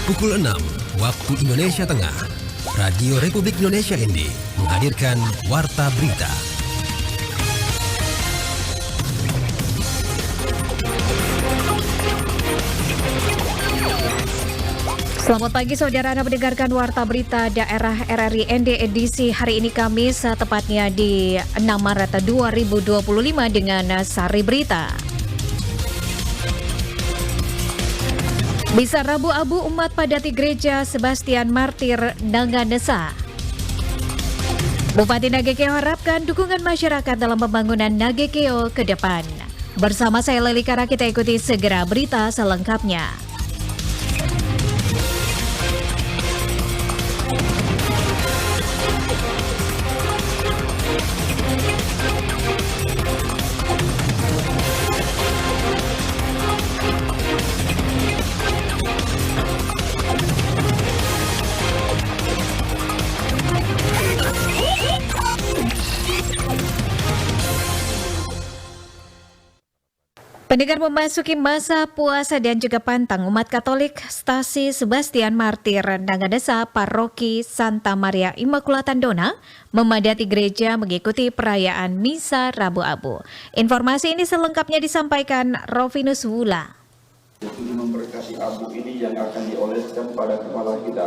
Pukul 6 waktu Indonesia Tengah, Radio Republik Indonesia ND menghadirkan Warta Berita. Selamat pagi saudara, Anda mendengarkan Warta Berita Daerah RRI ND edisi hari ini Kamis, tepatnya di 6 Maret 2025 dengan Sari Berita. Misa Rabu Abu umat padati Gereja Sebastian Martir Nanganesa. Bupati Nagekeo harapkan dukungan masyarakat dalam pembangunan Nagekeo ke depan. Bersama saya Leli Kara, kita ikuti segera berita selengkapnya. Pendengar, memasuki masa puasa dan juga pantang, umat Katolik Stasi Sebastian Martir Nanganesa Paroki Santa Maria Immaculata Dona memadati gereja mengikuti perayaan Misa Rabu Abu. Informasi ini selengkapnya disampaikan Rovinus Wula. Memberkati abu ini yang akan dioleskan pada kepala kita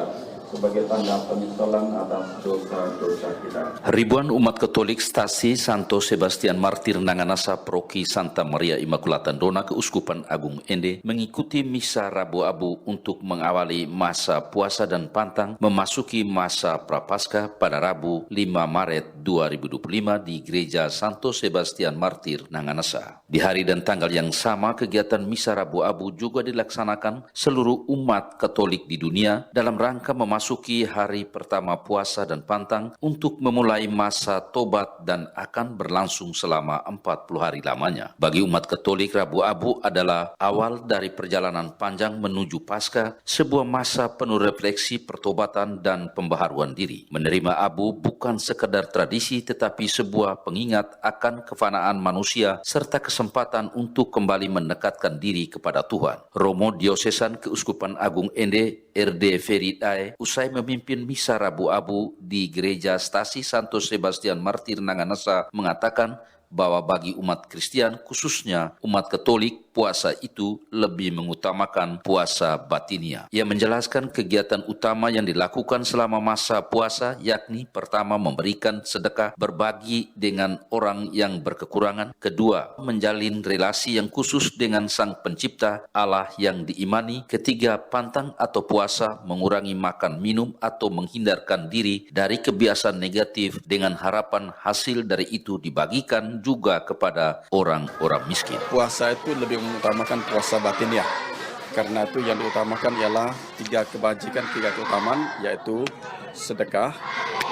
sebagai tanda penyesalan atas dosa-dosa kita. Ribuan umat Katolik Stasi Santo Sebastian Martir Nanganesa Paroki Santa Maria Immaculata Dona Keuskupan Agung ND mengikuti Misa Rabu Abu untuk mengawali masa puasa dan pantang memasuki masa Prapaskah pada Rabu 5 Maret 2025 di Gereja Santo Sebastian Martir Nanganesa. Di hari dan tanggal yang sama, kegiatan Misa Rabu Abu juga dilaksanakan seluruh umat Katolik di dunia dalam rangka memasuki hari pertama puasa dan pantang untuk memulai masa tobat dan akan berlangsung selama 40 hari lamanya. Bagi umat Katolik, Rabu Abu adalah awal dari perjalanan panjang menuju Paskah, sebuah masa penuh refleksi, pertobatan dan pembaharuan diri. Menerima Abu bukan sekedar tradisi tetapi sebuah pengingat akan kefanaan manusia serta kesempatan untuk kembali mendekatkan diri kepada Tuhan. Romo Diosesan Keuskupan Agung ND RD Feridae usai memimpin Misa Rabu Abu di Gereja Stasi Santo Sebastian Martir Nanganesa mengatakan bahwa bagi umat Kristen, khususnya umat Katolik, puasa itu lebih mengutamakan puasa batinia. Ia menjelaskan kegiatan utama yang dilakukan selama masa puasa, yakni pertama memberikan sedekah, berbagi dengan orang yang berkekurangan, kedua menjalin relasi yang khusus dengan Sang Pencipta Allah yang diimani, ketiga pantang atau puasa mengurangi makan minum atau menghindarkan diri dari kebiasaan negatif dengan harapan hasil dari itu dibagikan juga kepada orang-orang miskin. Puasa itu lebih mengutamakan puasa batiniah. Karena itu yang diutamakan ialah 3 kebajikan, 3 keutamaan, yaitu sedekah,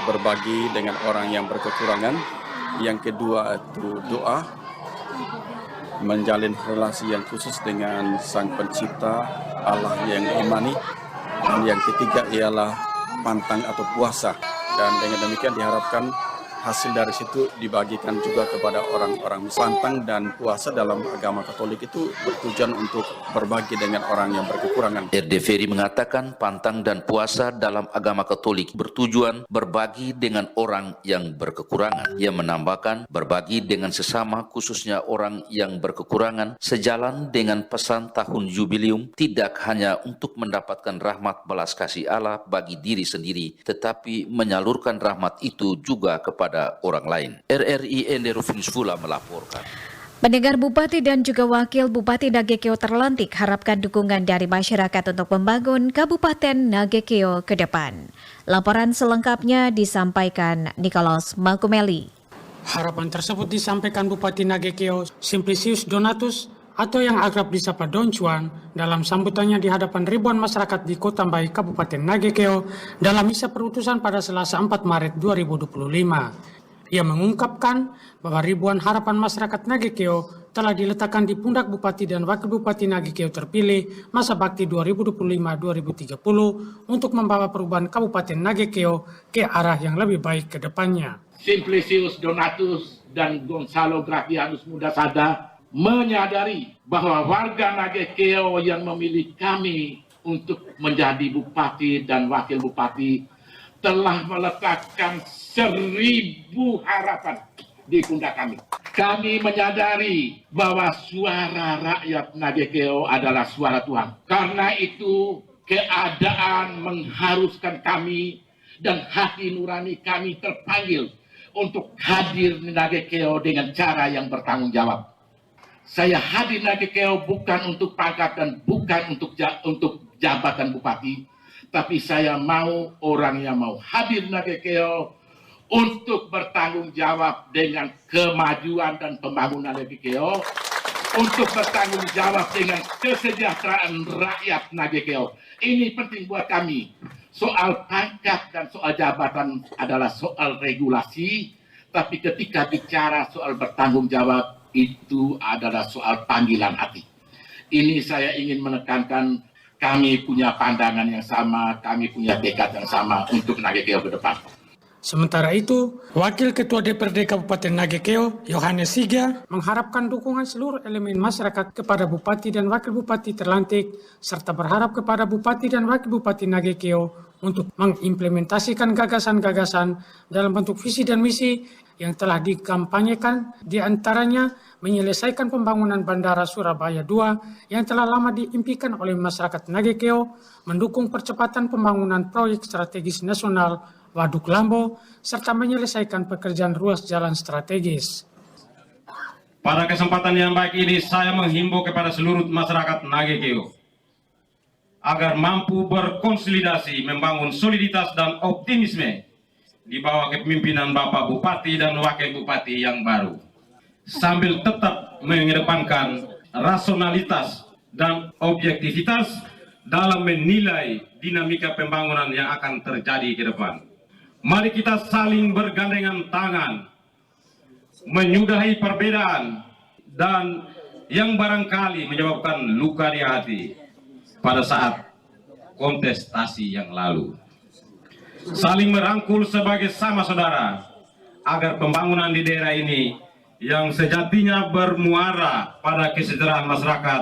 berbagi dengan orang yang berkekurangan, yang kedua itu doa, menjalin relasi yang khusus dengan Sang Pencipta Allah yang imani, dan yang ketiga ialah pantang atau puasa. Dan dengan demikian diharapkan hasil dari situ dibagikan juga kepada orang-orang miskin. Pantang dan puasa dalam agama Katolik itu bertujuan untuk berbagi dengan orang yang berkekurangan. RD Ferry mengatakan pantang dan puasa dalam agama Katolik bertujuan berbagi dengan orang yang berkekurangan. Ia menambahkan berbagi dengan sesama, khususnya orang yang berkekurangan, sejalan dengan pesan tahun jubileum, tidak hanya untuk mendapatkan rahmat belas kasih Allah bagi diri sendiri, tetapi menyalurkan rahmat itu juga kepada orang lain. RRI ND Rovinus Wula melaporkan. Pendengar, Bupati dan juga Wakil Bupati Nagekeo terlantik harapkan dukungan dari masyarakat untuk membangun Kabupaten Nagekeo ke depan. Laporan selengkapnya disampaikan Nikolaus Makumeli. Harapan tersebut disampaikan Bupati Nagekeo Simplicius Donatus atau yang akrab disapa Don Juan dalam sambutannya di hadapan ribuan masyarakat di Kota Mbai, Kabupaten Nagekeo dalam misa perutusan pada Selasa 4 Maret 2025. Ia mengungkapkan bahwa ribuan harapan masyarakat Nagekeo telah diletakkan di pundak Bupati dan Wakil Bupati Nagekeo terpilih masa bakti 2025-2030 untuk membawa perubahan Kabupaten Nagekeo ke arah yang lebih baik ke depannya. Simplicius Donatus dan Gonzalo Gracianus Muda Sada menyadari bahwa warga Nagekeo yang memilih kami untuk menjadi bupati dan wakil bupati telah meletakkan 1000 harapan di pundak kami. Kami menyadari bahwa suara rakyat Nagekeo adalah suara Tuhan. Karena itu keadaan mengharuskan kami dan hati nurani kami terpanggil untuk hadir di Nagekeo dengan cara yang bertanggung jawab. Saya hadir di Nagekeo bukan untuk pangkat dan bukan untuk jabatan bupati, tapi saya mau orang yang mau hadir di Nagekeo untuk bertanggung jawab dengan kemajuan dan pembangunan Nagekeo, untuk bertanggung jawab dengan kesejahteraan rakyat Nagekeo. Ini penting buat kami. Soal pangkat dan soal jabatan adalah soal regulasi, tapi ketika bicara soal bertanggung jawab, itu adalah soal panggilan hati. Ini saya ingin menekankan, kami punya pandangan yang sama, kami punya tekad yang sama untuk Nagekeo ke depan. Sementara itu, Wakil Ketua DPRD Kabupaten Nagekeo, Yohanes Siga, mengharapkan dukungan seluruh elemen masyarakat kepada Bupati dan Wakil Bupati terlantik, serta berharap kepada Bupati dan Wakil Bupati Nagekeo untuk mengimplementasikan gagasan-gagasan dalam bentuk visi dan misi yang telah dikampanyekan, diantaranya menyelesaikan pembangunan Bandara Surabaya II yang telah lama diimpikan oleh masyarakat Nagekeo, mendukung percepatan pembangunan proyek strategis nasional Waduk Lambo, serta menyelesaikan pekerjaan ruas jalan strategis. Pada kesempatan yang baik ini, saya menghimbau kepada seluruh masyarakat Nagekeo agar mampu berkonsolidasi, membangun soliditas dan optimisme di bawah kepemimpinan Bapak Bupati dan Wakil Bupati yang baru, sambil tetap mengedepankan rasionalitas dan objektivitas dalam menilai dinamika pembangunan yang akan terjadi ke depan. Mari kita saling bergandengan tangan, menyudahi perbedaan dan yang barangkali menyebabkan luka di hati pada saat kontestasi yang lalu. Saling merangkul sebagai sama saudara agar pembangunan di daerah ini yang sejatinya bermuara pada kesejahteraan masyarakat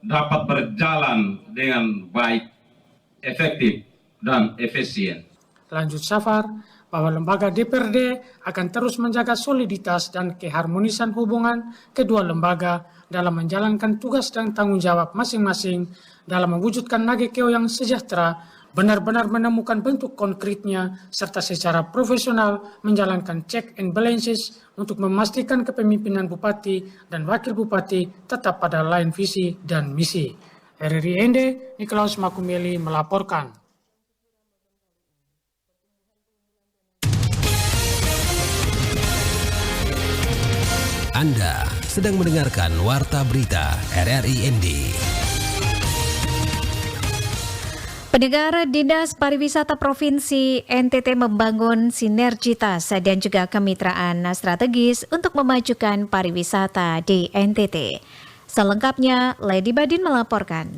dapat berjalan dengan baik, efektif, dan efisien. Lanjut Safar, bahwa lembaga DPRD akan terus menjaga soliditas dan keharmonisan hubungan kedua lembaga dalam menjalankan tugas dan tanggung jawab masing-masing dalam mewujudkan Nagekeo yang sejahtera, benar-benar menemukan bentuk konkretnya, serta secara profesional menjalankan check and balances untuk memastikan kepemimpinan Bupati dan Wakil Bupati tetap pada lain visi dan misi. RRI Ende, Nikolaus Makumeli melaporkan. Anda sedang mendengarkan Warta Berita RRI ND. Pendengar, Dinas Pariwisata Provinsi NTT membangun sinergitas dan juga kemitraan strategis untuk memajukan pariwisata di NTT. Selengkapnya, Lady Badin melaporkan.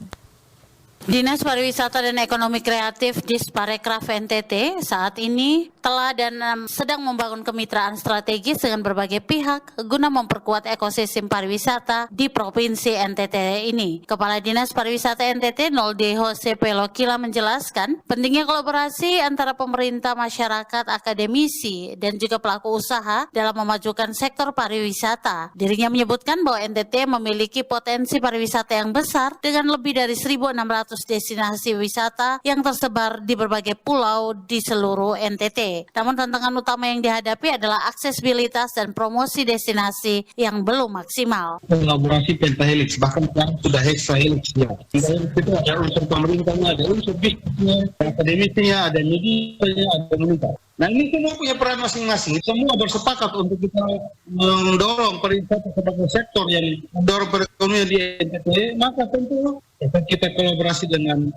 Dinas Pariwisata dan Ekonomi Kreatif Disparekraf NTT saat ini telah dan sedang membangun kemitraan strategis dengan berbagai pihak guna memperkuat ekosistem pariwisata di Provinsi NTT ini. Kepala Dinas Pariwisata NTT Nolde Jose Pelokila menjelaskan pentingnya kolaborasi antara pemerintah, masyarakat, akademisi, dan juga pelaku usaha dalam memajukan sektor pariwisata. Dirinya menyebutkan bahwa NTT memiliki potensi pariwisata yang besar dengan lebih dari 1.600 destinasi wisata yang tersebar di berbagai pulau di seluruh NTT. Namun tantangan utama yang dihadapi adalah aksesibilitas dan promosi destinasi yang belum maksimal. Kolaborasi pentahelix, bahkan sekarang sudah hexahelix ya. Itu ada unsur pemerintahnya, ada unsur bisnisnya, akademisinya, ada medianya, ada komunitas. Nah ini semua punya peran masing-masing. Semua bersepakat untuk kita mendorong pariwisata sebagai sektor yang mendorong perekonomian di NTT. Maka tentu kita kolaborasi dengan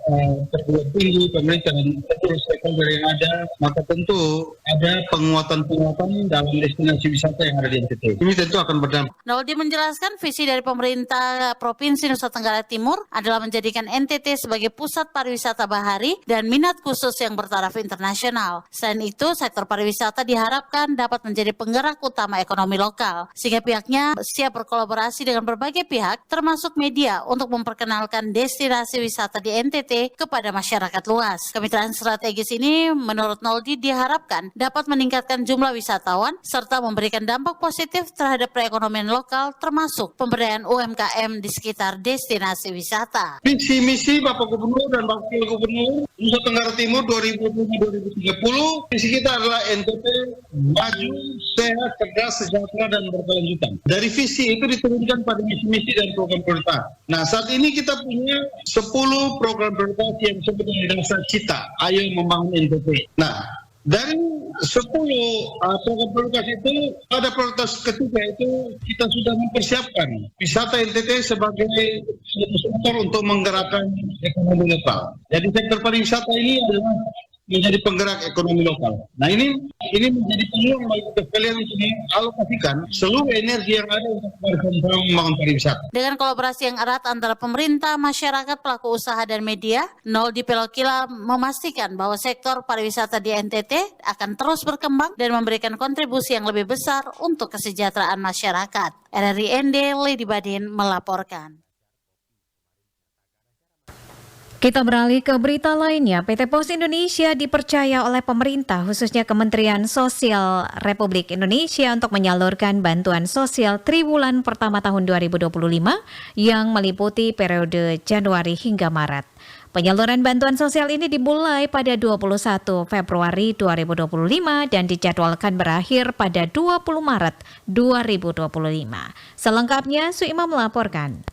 perguruan tinggi, pemerintah dan seluruh stakeholder yang ada. Maka tentu ada penguatan-penguatan dalam destinasi wisata yang ada di NTT. Ini tentu akan berdampak. Noldi menjelaskan visi dari pemerintah Provinsi Nusa Tenggara Timur adalah menjadikan NTT sebagai pusat pariwisata bahari dan minat khusus yang bertaraf internasional. Selain itu, itu, sektor pariwisata diharapkan dapat menjadi penggerak utama ekonomi lokal, sehingga pihaknya siap berkolaborasi dengan berbagai pihak, termasuk media, untuk memperkenalkan destinasi wisata di NTT kepada masyarakat luas. Kemitraan strategis ini, menurut Noldi, diharapkan dapat meningkatkan jumlah wisatawan, serta memberikan dampak positif terhadap perekonomian lokal, termasuk pemberdayaan UMKM di sekitar destinasi wisata. Visi misi Bapak Gubernur dan Wakil Gubernur Nusa Tenggara Timur 2020-2030, visi kita adalah NTT maju, sehat, cerdas, sejahtera, dan berkelanjutan. Dari visi itu diturunkan pada misi-misi dan program prioritas. Nah, saat ini kita punya 10 program prioritas yang disebut dengan dasar cita, ayo membangun NTT. Nah, dari 10 program prioritas itu, pada prioritas ketiga itu kita sudah mempersiapkan wisata NTT sebagai sektor untuk menggerakkan ekonomi lokal. Jadi sektor pariwisata ini adalah menjadi penggerak ekonomi lokal. Nah, ini menjadi peluang bagi kita sekalian untuk mengalokasikan seluruh energi yang ada untuk membangun pariwisata. Dengan kolaborasi yang erat antara pemerintah, masyarakat, pelaku usaha, dan media, Noldi Pelokila memastikan bahwa sektor pariwisata di NTT akan terus berkembang dan memberikan kontribusi yang lebih besar untuk kesejahteraan masyarakat. RRI ND, Lady Badin melaporkan. Kita beralih ke berita lainnya. PT Pos Indonesia dipercaya oleh pemerintah, khususnya Kementerian Sosial Republik Indonesia, untuk menyalurkan bantuan sosial triwulan pertama tahun 2025 yang meliputi periode Januari hingga Maret. Penyaluran bantuan sosial ini dimulai pada 21 Februari 2025 dan dijadwalkan berakhir pada 20 Maret 2025. Selengkapnya, Suima melaporkan.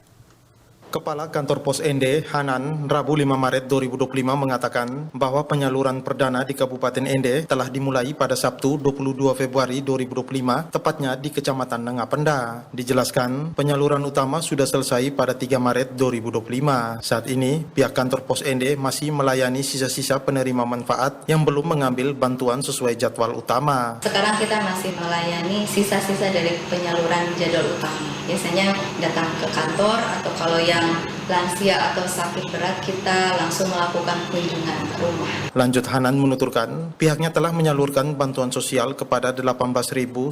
Kepala Kantor Pos ND, Hanan, Rabu 5 Maret 2025 mengatakan bahwa penyaluran perdana di Kabupaten ND telah dimulai pada Sabtu 22 Februari 2025, tepatnya di Kecamatan Nangapenda. Dijelaskan, penyaluran utama sudah selesai pada 3 Maret 2025. Saat ini, pihak Kantor Pos ND masih melayani sisa-sisa penerima manfaat yang belum mengambil bantuan sesuai jadwal utama. Sekarang kita masih melayani sisa-sisa dari penyaluran jadwal utama. Biasanya datang ke kantor, atau kalau yang lansia atau sakit berat kita langsung melakukan kunjungan ke rumah. Lanjut, Hanan menuturkan pihaknya telah menyalurkan bantuan sosial kepada 18.091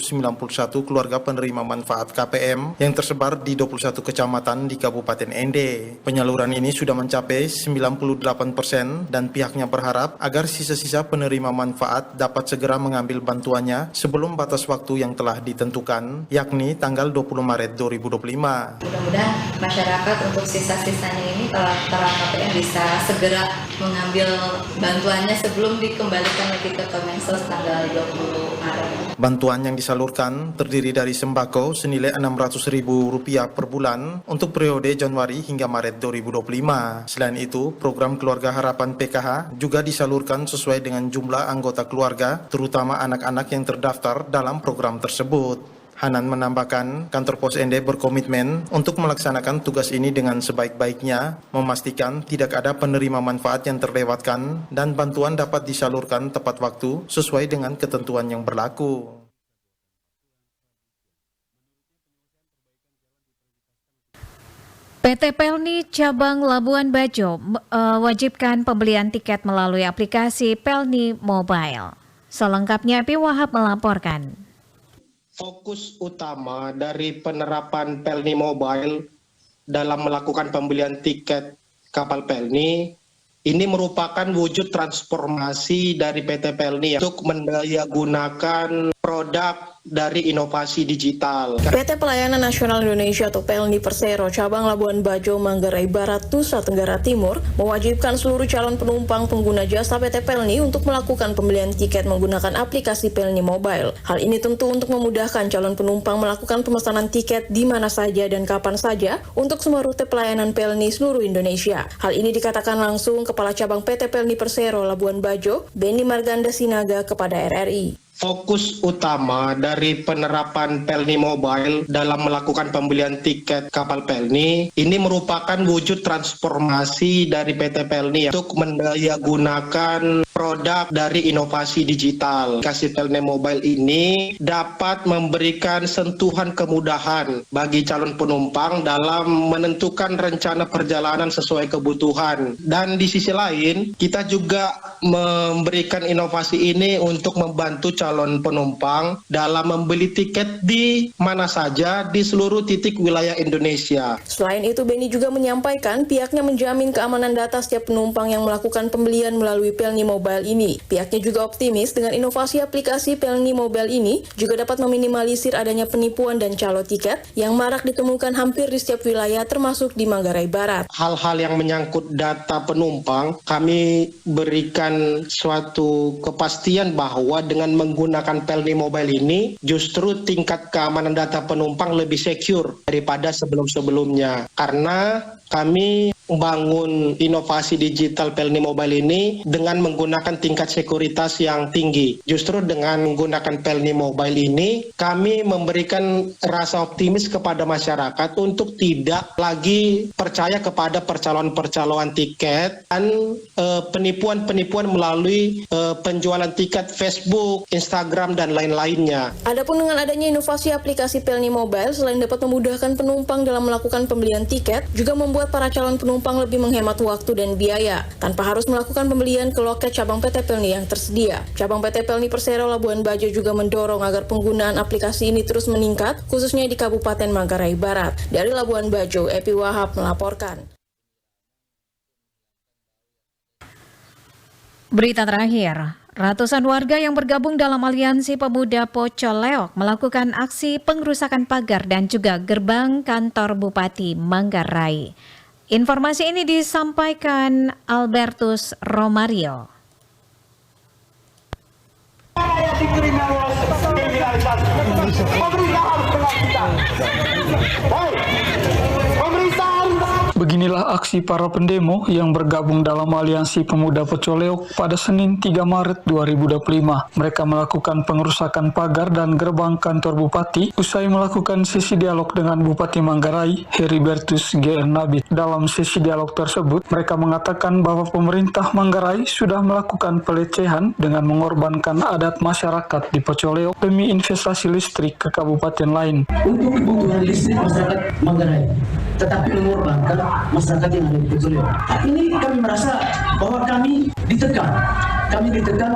keluarga penerima manfaat KPM yang tersebar di 21 kecamatan di Kabupaten ND. Penyaluran ini sudah mencapai 98% dan pihaknya berharap agar sisa-sisa penerima manfaat dapat segera mengambil bantuannya sebelum batas waktu yang telah ditentukan, yakni tanggal 20 Maret 2025. Mudah-mudahan masyarakat untuk sisa-sisanya ini kalau terang KPM bisa segera mengambil bantuannya sebelum dikembalikan lagi ke Kemensos tanggal 20 Maret. Bantuan yang disalurkan terdiri dari sembako senilai Rp600.000 per bulan untuk periode Januari hingga Maret 2025. Selain itu, program Keluarga Harapan PKH juga disalurkan sesuai dengan jumlah anggota keluarga, terutama anak-anak yang terdaftar dalam program tersebut. Hanan menambahkan, Kantor Pos ND berkomitmen untuk melaksanakan tugas ini dengan sebaik-baiknya, memastikan tidak ada penerima manfaat yang terlewatkan dan bantuan dapat disalurkan tepat waktu sesuai dengan ketentuan yang berlaku. PT Pelni Cabang Labuan Bajo wajibkan pembelian tiket melalui aplikasi Pelni Mobile. Selengkapnya, Pi Wahab melaporkan. Fokus utama dari penerapan Pelni Mobile dalam melakukan pembelian tiket kapal Pelni ini merupakan wujud transformasi dari PT Pelni untuk mendayagunakan produk dari inovasi digital. PT Pelayanan Nasional Indonesia atau Pelni Persero Cabang Labuan Bajo, Manggarai Barat, Nusa Tenggara Timur mewajibkan seluruh calon penumpang pengguna jasa PT Pelni untuk melakukan pembelian tiket menggunakan aplikasi Pelni Mobile. Hal ini tentu untuk memudahkan calon penumpang melakukan pemesanan tiket di mana saja dan kapan saja untuk semua rute pelayanan Pelni seluruh Indonesia. Hal ini dikatakan langsung Kepala Cabang PT Pelni Persero Labuan Bajo, Benny Marganda Sinaga kepada RRI. Fokus utama dari penerapan Pelni Mobile dalam melakukan pembelian tiket kapal Pelni ini merupakan wujud transformasi dari PT Pelni untuk mendayagunakan produk dari inovasi digital. Aplikasi Pelni Mobile ini dapat memberikan sentuhan kemudahan bagi calon penumpang dalam menentukan rencana perjalanan sesuai kebutuhan. Dan di sisi lain, kita juga memberikan inovasi ini untuk membantu calon penumpang dalam membeli tiket di mana saja di seluruh titik wilayah Indonesia. Selain itu, Beni juga menyampaikan pihaknya menjamin keamanan data setiap penumpang yang melakukan pembelian melalui Pelni Mobile ini. Pihaknya juga optimis dengan inovasi aplikasi Pelni Mobile ini juga dapat meminimalisir adanya penipuan dan calo tiket yang marak ditemukan hampir di setiap wilayah termasuk di Manggarai Barat. Hal-hal yang menyangkut data penumpang, kami berikan suatu kepastian bahwa dengan menggunakan Pelni Mobile ini justru tingkat keamanan data penumpang lebih secure daripada sebelum-sebelumnya. Karena kami membangun inovasi digital Pelni Mobile ini dengan menggunakan tingkat sekuritas yang tinggi. Justru dengan menggunakan Pelni Mobile ini, kami memberikan rasa optimis kepada masyarakat untuk tidak lagi percaya kepada percaloan-percaloan tiket dan penipuan-penipuan melalui penjualan tiket Facebook, Instagram, dan lain-lainnya. Adapun dengan adanya inovasi aplikasi Pelni Mobile, selain dapat memudahkan penumpang dalam melakukan pembelian tiket, juga membuat para calon penumpang lebih menghemat waktu dan biaya, tanpa harus melakukan pembelian ke loket cabang PT Pelni yang tersedia. Cabang PT Pelni Persero Labuan Bajo juga mendorong agar penggunaan aplikasi ini terus meningkat, khususnya di Kabupaten Manggarai Barat. Dari Labuan Bajo, Epi Wahab melaporkan. Berita terakhir, ratusan warga yang bergabung dalam Aliansi Pemuda Pocoleok melakukan aksi pengrusakan pagar dan juga gerbang kantor Bupati Manggarai. Informasi ini disampaikan Albertus Romario. Beginilah aksi para pendemo yang bergabung dalam Aliansi Pemuda Pocoleok pada Senin 3 Maret 2025. Mereka melakukan pengerusakan pagar dan gerbang kantor Bupati usai melakukan sesi dialog dengan Bupati Manggarai, Heribertus G. Nabit. Dalam sesi dialog tersebut, mereka mengatakan bahwa pemerintah Manggarai sudah melakukan pelecehan dengan mengorbankan adat masyarakat di Pocoleok demi investasi listrik ke kabupaten lain. Untuk kebutuhan listrik masyarakat Manggarai, tetapi mengorbankan masyarakat yang ada di Pocoleok. Ini kami merasa bahwa kami ditekan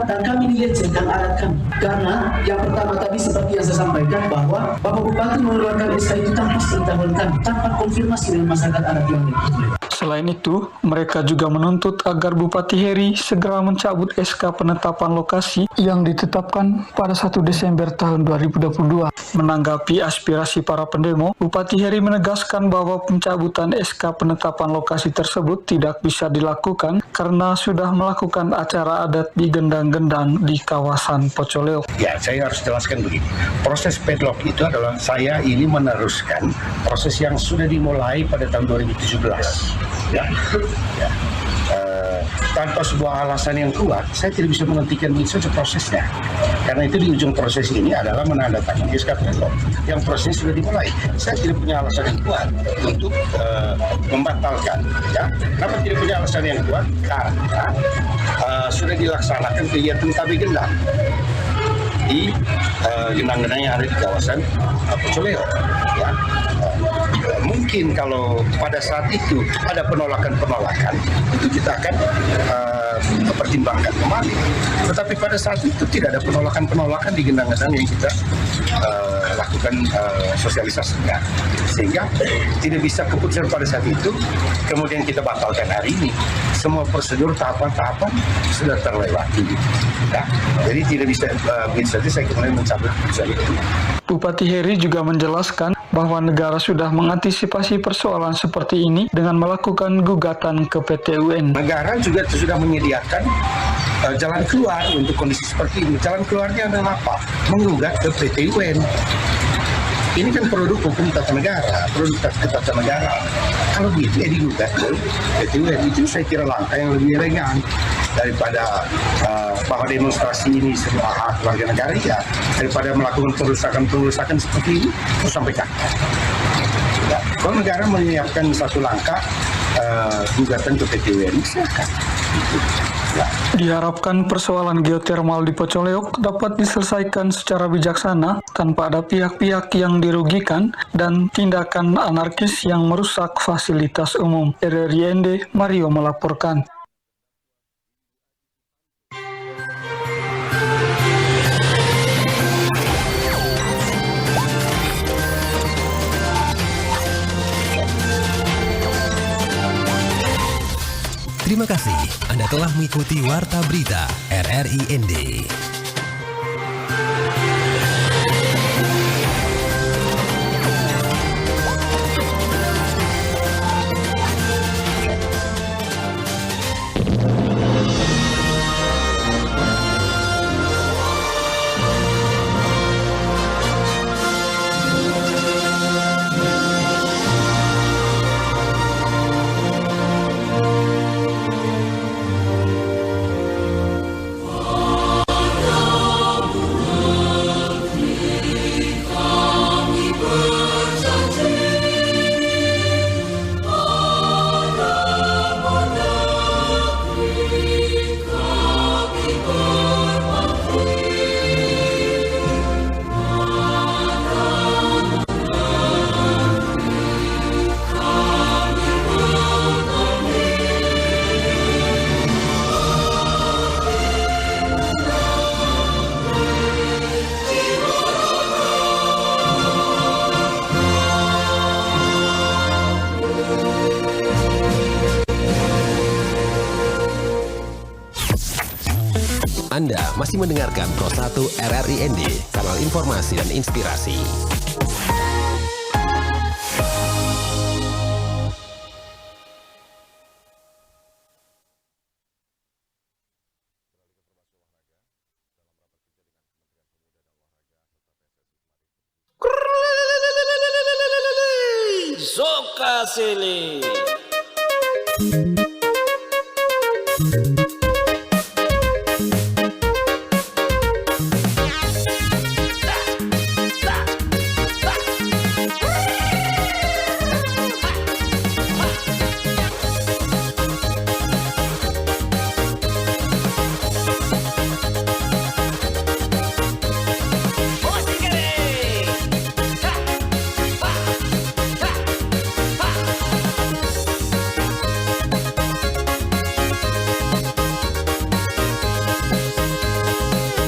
dan kami dilecehkan adat kami. Karena yang pertama tadi seperti yang saya sampaikan bahwa Bapak Bupati mengeluarkan SK itu tanpa sepengetahuan kami, tanpa konfirmasi dengan masyarakat adat yang ada di Pocoleok. Selain itu, mereka juga menuntut agar Bupati Heri segera mencabut SK penetapan lokasi yang ditetapkan pada 1 Desember tahun 2022. Menanggapi aspirasi para pendemo, Bupati Heri menegaskan bahwa pencabutan SK penetapan lokasi tersebut tidak bisa dilakukan karena sudah melakukan acara adat di gendang-gendang di kawasan Pocoleok. Ya, saya harus jelaskan begini. Proses padlock itu adalah saya ini meneruskan proses yang sudah dimulai pada tahun 2017. Ya. Tanpa sebuah alasan yang kuat, saya tidak bisa menghentikan itu prosesnya. Karena itu di ujung proses ini adalah menandatangani SK padlock yang proses sudah dimulai. Saya tidak punya alasan yang kuat untuk membatalkan. Ya. Kenapa tidak punya alasan yang kuat? Karena sudah dilaksanakan kegiatan tabi gendang di gendang-gendang yang ada di kawasan Pocoleok. Ya. Mungkin kalau pada saat itu ada penolakan-penolakan, itu kita akan pertimbangkan kembali. Tetapi pada saat itu tidak ada penolakan-penolakan di gendang-gendang yang kita lakukan sosialisasinya. Sehingga tidak bisa keputusan pada saat itu, kemudian kita batalkan hari ini. Semua prosedur tahapan-tahapan sudah terlewati. Nah, jadi tidak bisa begitu saja saya kemudian mencabut keputusan itu. Bupati Heri juga menjelaskan bahwa negara sudah mengantisipasi persoalan seperti ini dengan melakukan gugatan ke PT UN. Negara juga sudah menyediakan jalan keluar untuk kondisi seperti ini. Jalan keluarnya adalah apa? Menggugat ke PT UN. Ini kan produk hukum tata negara, produk tata negara. Kalau begitu ya digugat ke PT UN. Itu saya kira langkah yang lebih elegan daripada bahwa demonstrasi ini semua hak warga negara, ya daripada melakukan perusakan seperti ini terus sampai kapan. Ya, kalau negara menyiapkan satu langkah gugatan ke PT UN, silakan. seterusnya. Diharapkan persoalan geotermal di Pocoleok dapat diselesaikan secara bijaksana tanpa ada pihak-pihak yang dirugikan dan tindakan anarkis yang merusak fasilitas umum. RRI ND, Mario melaporkan. Terima kasih Anda telah mengikuti Warta Berita RRI ND. Anda masih mendengarkan Pro 1 RRI ND, kanal informasi dan inspirasi. Soka Sele.